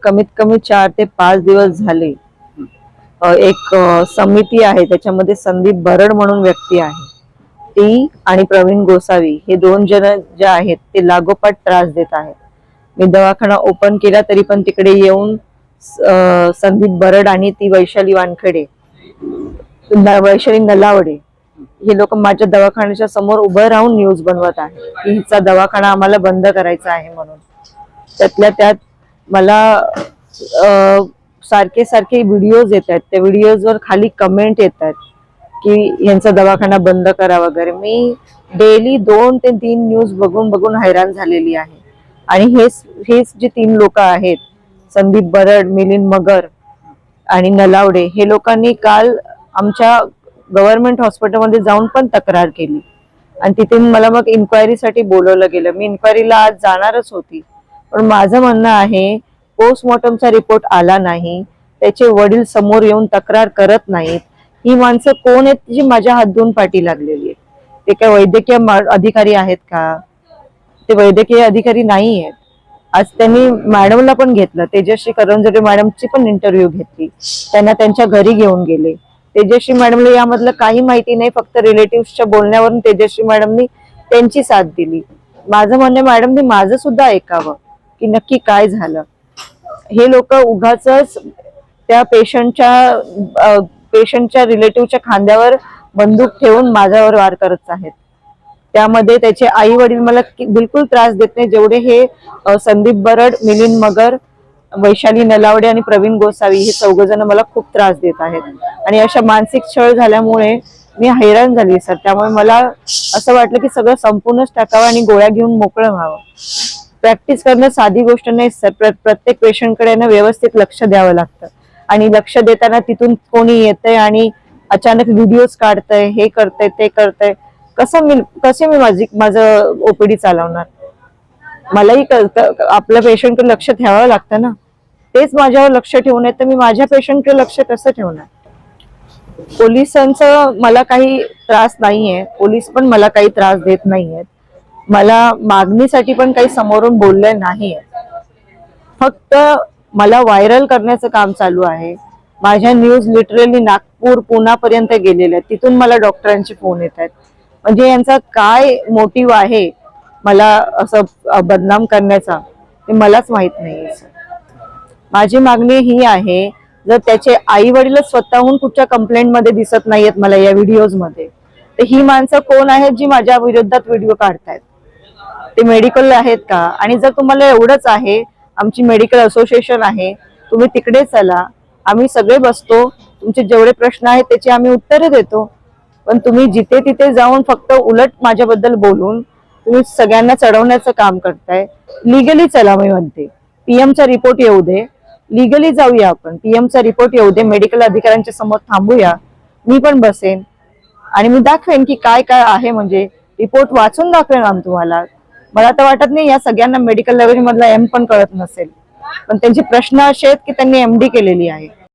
कमीत कमी 4 ते 5 दिवस झाले एक समिती आहे, त्याच्यामध्ये संदीप बरड म्हणून व्यक्ती आहे, ती आणि प्रवीण गोसावी हे 2 जण जे आहेत ते लागोपाठ त्रास देत आहेत. मी दवाखाना ओपन केला तरी पण तिकडे येऊन संदीप बरड आणि ती वैशाली वानखेडे, वैशाली नलावडे हे लोक माझ्या दवाखान्याच्या समोर उभं राहून न्यूज बनवत आहे की हिचा दवाखाना आम्हाला बंद करायचा आहे म्हणून. त्यातल्या त्यात मला सारखे सारखे व्हिडिओज येत आहेत, त्या व्हिडिओजवर खाली कमेंट येतात की यांचा दवाखाना बंद करा वगैरे. मी डेली 2 ते 3 न्यूज बघून बघून हैराण झालेली आहे. आणि हेच जे 3 लोक आहेत, संदीप बरड, मिलिंद मगर आणि नलावडे, हे लोकांनी काल आमच्या गव्हर्नमेंट हॉस्पिटलमध्ये जाऊन पण तक्रार केली आणि तिथून मला मग इन्क्वायरीसाठी बोलवलं गेलं. मी इन्क्वायरीला आज जाणारच होती, पण माझं म्हणणं आहे पोस्टमॉर्टमचा रिपोर्ट आला नाही, त्याचे वडील समोर येऊन तक्रार करत नाहीत. ही माणसं कोण आहेत जी माझ्या हात धुवून पाठी लागलेली आहेत? ते काय वैद्यकीय अधिकारी आहेत का? ते वैद्यकीय अधिकारी नाही आहेत. आज त्यांनी मॅडमला पण घेतलं, तेजश्री करंजटे मॅडमची पण इंटरव्ह्यू घेतली, त्यांना त्यांच्या घरी घेऊन गेले. तेजश्री मॅडमला यामधलं काही माहिती नाही, फक्त रिलेटिव्हच्या बोलण्यावरून तेजश्री मॅडमनी त्यांची साथ दिली. माझं म्हणणं मॅडमनी माझं सुद्धा ऐकावं की नक्की काय झालं. हे लोक उगाचच त्या पेशंटच्या रिलेटिव्हच्या खांद्यावर बंदूक ठेवून माझ्यावर वार करत आहेत. त्यामध्ये त्याचे आई वडील मला बिलकुल त्रास देत नाही, जेवढे हे संदीप बरड, मिलिंद मगर, वैशाली नलावडे आणि प्रवीण गोसावी हे 4 जण मला खूप त्रास देत आहेत. आणि अशा मानसिक छळ झाल्यामुळे मी हैराण झाली सर. त्यामुळे मला असं वाटलं की सगळं संपूर्णच टाकावं आणि गोळ्या घेऊन मोकळं व्हावं. प्रॅक्टिस करणं साधी गोष्ट नाही सर. प्रत्येक पेशंटकडे ना व्यवस्थित लक्ष द्यावं लागतं आणि लक्ष देताना तिथून कोणी येतंय आणि अचानक व्हिडिओज काढतंय, हे करतंय, ते करतंय, कसे मी माझं ओपीडी चालवणार? मलाही आपल्या पेशंटकडे लक्ष ठेवावं लागतं ना. तेच माझ्यावर लक्ष ठेवून तर मी माझ्या पेशंटकडे लक्ष कसं ठेवणार? पोलिसांचा मला काही त्रास नाहीये, पोलीस पण मला काही त्रास देत नाहीयेत. मला मागणीसाठी पण काही समोरून बोलले नाहीये. फक्त मला व्हायरल करण्याचं काम चालू आहे. माझ्या न्यूज लिटरली नागपूर, पुण्यापर्यंत गेलेल्या आहेत. तिथून मला डॉक्टरांचे फोन येत आहेत. म्हणजे यांचा काय मोटिव्ह आहे मला असं बदनाम करण्याचा ते मलाच माहित नाहीये सर. माझी मागणी ही आहे, जर त्याचे आई वडीलच स्वतःहून कुठच्या कंप्लेंट मध्ये दिसत नाहीयेत मला या व्हिडिओज मध्ये, तर ही माणसं कोण आहेत जी माझ्या विरोधात व्हिडिओ काढतायत? ते मेडिकल आहेत का? आणि जर तुम्हाला एवढंच आहे, आमची मेडिकल असोसिएशन आहे, तुम्ही तिकडे चला, आम्ही सगळे बसतो, तुमचे जेवढे प्रश्न आहेत त्याची आम्ही उत्तरे देतो. पण तुम्ही जिथे तिथे जाऊन फक्त उलट माझ्याबद्दल बोलून तुम्ही सगळ्यांना चढवण्याचं काम करताय. लिगली चला मी म्हणते, पीएमचा रिपोर्ट येऊ दे, लिगली जाऊया आपण, पीएमचा रिपोर्ट येऊ दे, मेडिकल अधिकाऱ्यांच्या समोर थांबूया, मी पण बसेन आणि मी दाखवेन की काय काय आहे. म्हणजे रिपोर्ट वाचून दाखवेन आम्ही तुम्हाला. मला तर वाटत नाही या सगळ्यांना मेडिकल लँग्वेज मधला एम पण कळत नसेल, पण त्यांचे प्रश्न असे आहेत की त्यांनी एमडी केलेली आहे.